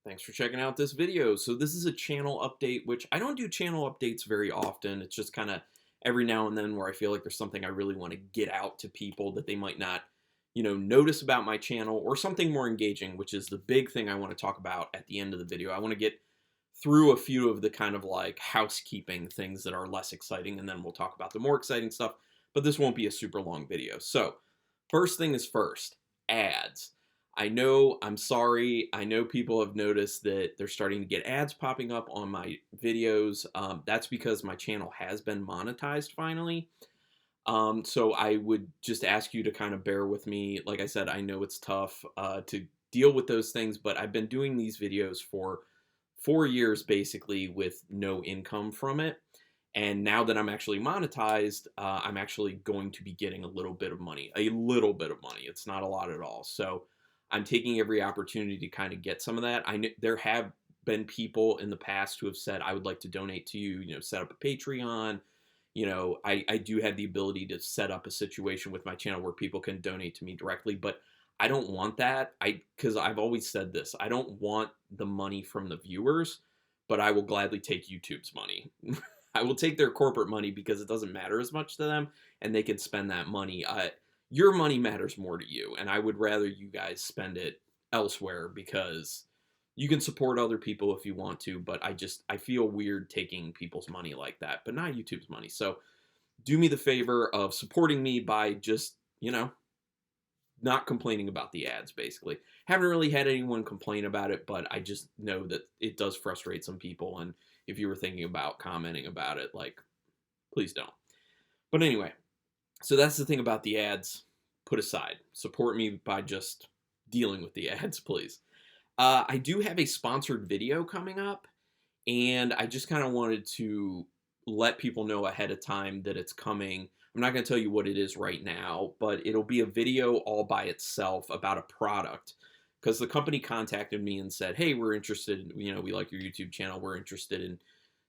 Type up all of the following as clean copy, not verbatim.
Thanks for checking out this video. So this is a channel update, which I don't do channel updates very often. It's just kind of every now and then where I feel like there's something I really want to get out to people that they might not, notice about my channel, or something more engaging, which is the big thing I want to talk about at the end of the video. I want to get through a few of the kind of like housekeeping things that are less exciting, and then we'll talk about the more exciting stuff, but this won't be a super long video. So first thing is first, ads. I know, I'm sorry, I know people have noticed that they're starting to get ads popping up on my videos. That's because my channel has been monetized finally. So I would just ask you to kind of bear with me. Like I said, I know it's tough to deal with those things, but I've been doing these videos for 4 years basically with no income from it. And now that I'm actually monetized, I'm actually going to be getting a little bit of money. A little bit of money. It's not a lot at all. So I'm taking every opportunity to kind of get some of that. There have been people in the past who have said, I would like to donate to you, set up a Patreon. I do have the ability to set up a situation with my channel where people can donate to me directly, but I don't want that. Because I've always said this, I don't want the money from the viewers, but I will gladly take YouTube's money. I will take their corporate money because it doesn't matter as much to them, and they can spend that money. Your money matters more to you, and I would rather you guys spend it elsewhere, because you can support other people if you want to, but I feel weird taking people's money like that, but not YouTube's money. So do me the favor of supporting me by just, not complaining about the ads, basically. Haven't really had anyone complain about it, but I just know that it does frustrate some people, and if you were thinking about commenting about it, like, please don't. But anyway, so that's the thing about the ads. Put aside. Support me by just dealing with the ads, please. I do have a sponsored video coming up, and I just kind of wanted to let people know ahead of time that it's coming. I'm not going to tell you what it is right now, but it'll be a video all by itself about a product, because the company contacted me and said, hey, we're interested, we like your YouTube channel, we're interested in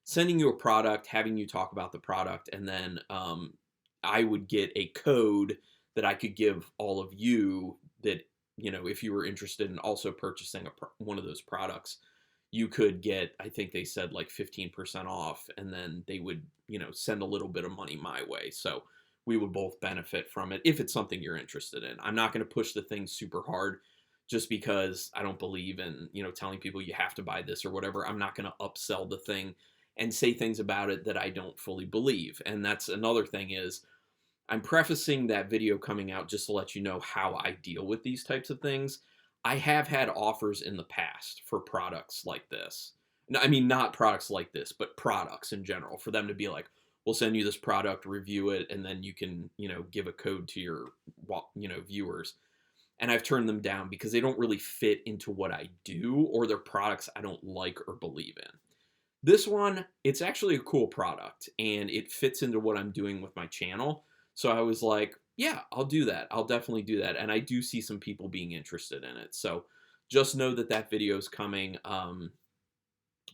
sending you a product, having you talk about the product, and then I would get a code that I could give all of you that, if you were interested in also purchasing one of those products, you could get, I think they said like 15% off, and then they would, send a little bit of money my way. So we would both benefit from it if it's something you're interested in. I'm not going to push the thing super hard just because I don't believe in, telling people you have to buy this or whatever. I'm not going to upsell the thing and say things about it that I don't fully believe. And that's another thing is, I'm prefacing that video coming out just to let you know how I deal with these types of things. I have had offers in the past for products like this. No, I mean, not products like this, but products in general, for them to be like, we'll send you this product, review it, and then you can, give a code to your, viewers. And I've turned them down because they don't really fit into what I do, or they're products I don't like or believe in. This one, it's actually a cool product, and it fits into what I'm doing with my channel. So I was like, yeah, I'll do that. I'll definitely do that. And I do see some people being interested in it. So just know that that video is coming.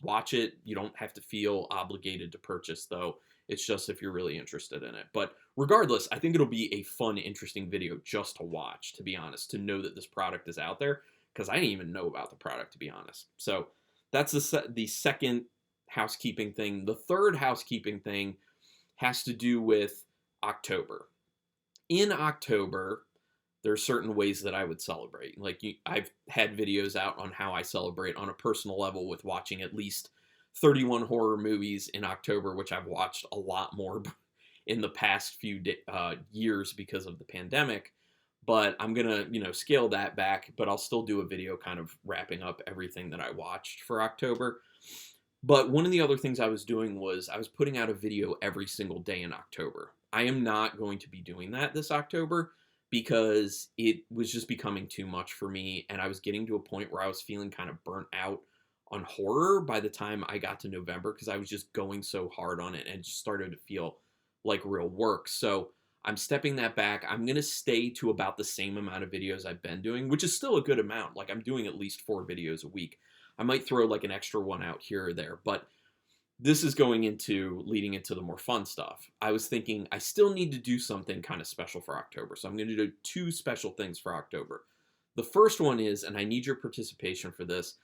Watch it. You don't have to feel obligated to purchase, though. It's just if you're really interested in it. But regardless, I think it'll be a fun, interesting video just to watch, to be honest, to know that this product is out there, because I didn't even know about the product, to be honest. So that's the second housekeeping thing. The third housekeeping thing has to do with October. In October, there are certain ways that I would celebrate. Like, I've had videos out on how I celebrate on a personal level with watching at least 31 horror movies in October, which I've watched a lot more in the past few years because of the pandemic. But I'm going to, scale that back, but I'll still do a video kind of wrapping up everything that I watched for October. But one of the other things I was doing was I was putting out a video every single day in October. I am not going to be doing that this October because it was just becoming too much for me, and I was getting to a point where I was feeling kind of burnt out on horror by the time I got to November, because I was just going so hard on it and it just started to feel like real work. So I'm stepping that back. I'm going to stay to about the same amount of videos I've been doing, which is still a good amount. Like, I'm doing at least 4 videos a week. I might throw like an extra one out here or there, but this is leading into the more fun stuff. I was thinking I still need to do something kind of special for October. So I'm going to do 2 special things for October. The first one is, and I need your participation for this,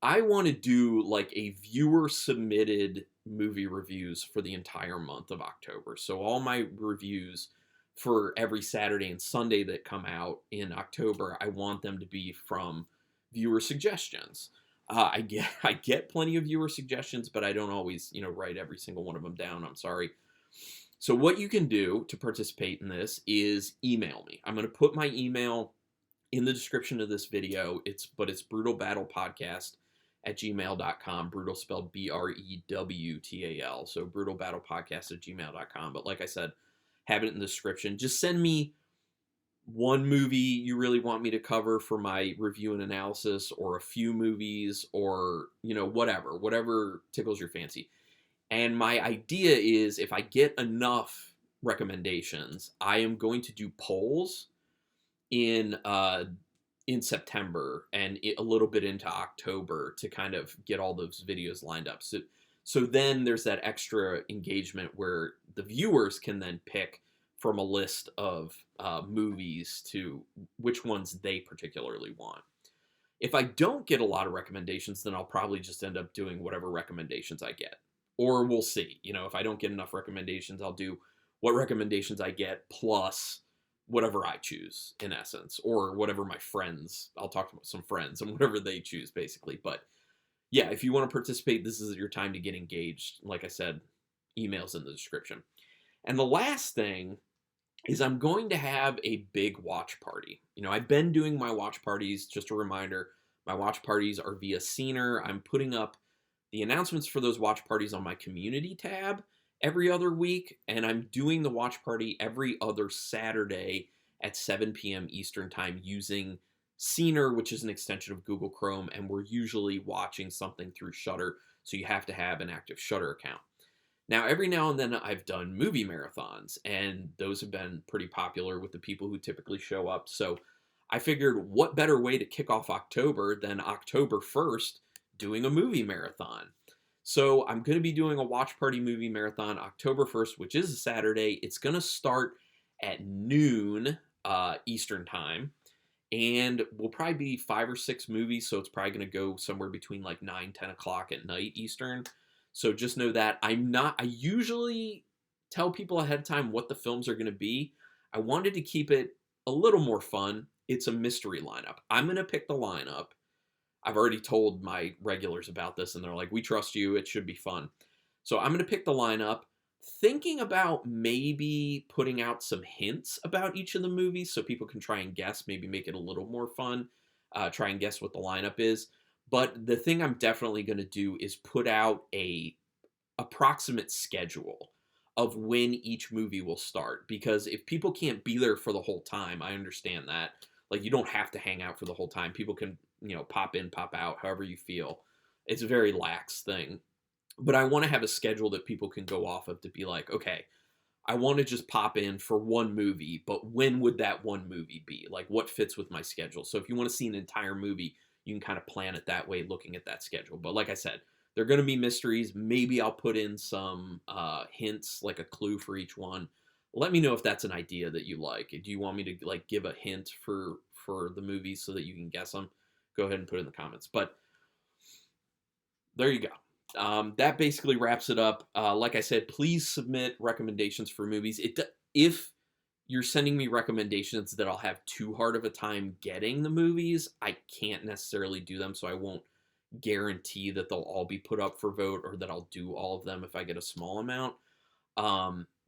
I want to do like a viewer submitted movie reviews for the entire month of October. So all my reviews for every Saturday and Sunday that come out in October, I want them to be from viewer suggestions. I get plenty of viewer suggestions, but I don't always write every single one of them down. I'm sorry. So what you can do to participate in this is email me. I'm going to put my email in the description of this video. It's brewtalbattlepodcast@gmail.com. Brutal spelled BREWTAL. So brewtalbattlepodcast@gmail.com. But like I said, have it in the description. Just send me one movie you really want me to cover for my review and analysis, or a few movies, or whatever tickles your fancy. And my idea is, if I get enough recommendations, I am going to do polls in September and a little bit into October to kind of get all those videos lined up. So then there's that extra engagement where the viewers can then pick from a list of movies to which ones they particularly want. If I don't get a lot of recommendations, then I'll probably just end up doing whatever recommendations I get. Or we'll see. If I don't get enough recommendations, I'll do what recommendations I get plus whatever I choose, in essence, or whatever my friends, I'll talk to some friends and whatever they choose, basically. But yeah, if you want to participate, this is your time to get engaged. Like I said, emails in the description. And the last thing is, I'm going to have a big watch party. I've been doing my watch parties. Just a reminder, my watch parties are via Scener. I'm putting up the announcements for those watch parties on my community tab every other week, and I'm doing the watch party every other Saturday at 7 p.m. Eastern time using Scener, which is an extension of Google Chrome, and we're usually watching something through Shudder, so you have to have an active Shudder account. Now, every now and then I've done movie marathons, and those have been pretty popular with the people who typically show up, so I figured what better way to kick off October than October 1st doing a movie marathon. So I'm going to be doing a watch party movie marathon October 1st, which is a Saturday. It's going to start at noon Eastern time, and will probably be 5 or 6 movies, so it's probably going to go somewhere between like 9-10 o'clock at night Eastern. So just know that I usually tell people ahead of time what the films are going to be. I wanted to keep it a little more fun. It's a mystery lineup. I'm going to pick the lineup. I've already told my regulars about this, and they're like, we trust you, it should be fun. So I'm going to pick the lineup, thinking about maybe putting out some hints about each of the movies so people can try and guess, maybe make it a little more fun, try and guess what the lineup is. But the thing I'm definitely going to do is put out a approximate schedule of when each movie will start. Because if people can't be there for the whole time, I understand that. Like, you don't have to hang out for the whole time. People can, pop in, pop out, however you feel. It's a very lax thing. But I want to have a schedule that people can go off of to be like, okay, I want to just pop in for one movie, but when would that one movie be? Like, what fits with my schedule? So if you want to see an entire movie, you can kind of plan it that way, looking at that schedule. But like I said, they're going to be mysteries. Maybe I'll put in some hints, like a clue for each one. Let me know if that's an idea that you like. Do you want me to like give a hint for the movies so that you can guess them? Go ahead and put it in the comments. But there you go. That basically wraps it up. Like I said, please submit recommendations for movies. If you're sending me recommendations that I'll have too hard of a time getting the movies, I can't necessarily do them, so I won't guarantee that they'll all be put up for vote or that I'll do all of them if I get a small amount.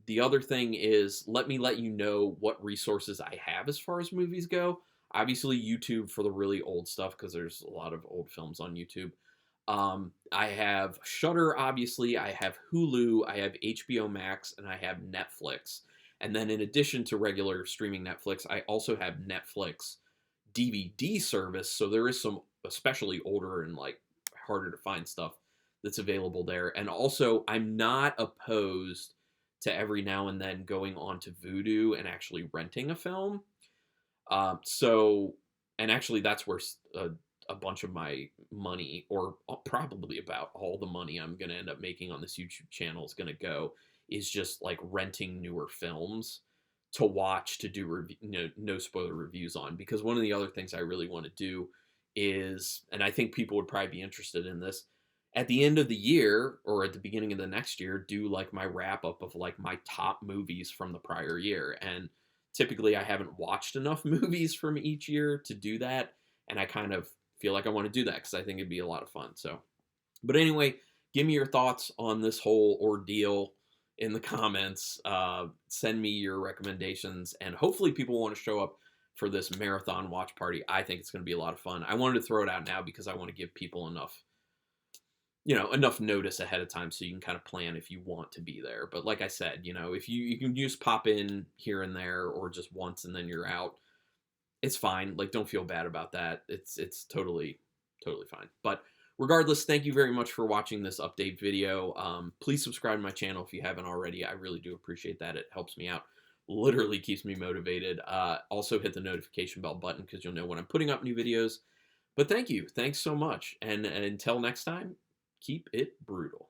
The other thing is, let you know what resources I have as far as movies go. Obviously, YouTube for the really old stuff, because there's a lot of old films on YouTube. I have Shudder, obviously. I have Hulu. I have HBO Max, and I have Netflix. And then in addition to regular streaming Netflix, I also have Netflix DVD service. So there is some especially older and like harder to find stuff that's available there. And also, I'm not opposed to every now and then going on to Vudu and actually renting a film. And actually that's where a bunch of my money, or probably about all the money I'm going to end up making on this YouTube channel is going to go, is just like renting newer films to watch, to do no spoiler reviews on. Because one of the other things I really want to do is, and I think people would probably be interested in this, at the end of the year or at the beginning of the next year, do like my wrap up of like my top movies from the prior year. And typically I haven't watched enough movies from each year to do that. And I kind of feel like I want to do that because I think it'd be a lot of fun. So, but anyway, give me your thoughts on this whole ordeal in the comments. Send me your recommendations, and hopefully people want to show up for this marathon watch party. I think it's going to be a lot of fun. I wanted to throw it out now because I want to give people enough, enough notice ahead of time so you can kind of plan if you want to be there. But like I said, if you can just pop in here and there or just once and then you're out, it's fine. Like, don't feel bad about that. It's totally fine. But regardless, thank you very much for watching this update video. Please subscribe to my channel if you haven't already. I really do appreciate that. It helps me out. Literally keeps me motivated. Also hit the notification bell button because you'll know when I'm putting up new videos. But thank you. Thanks so much. And until next time, keep it brutal.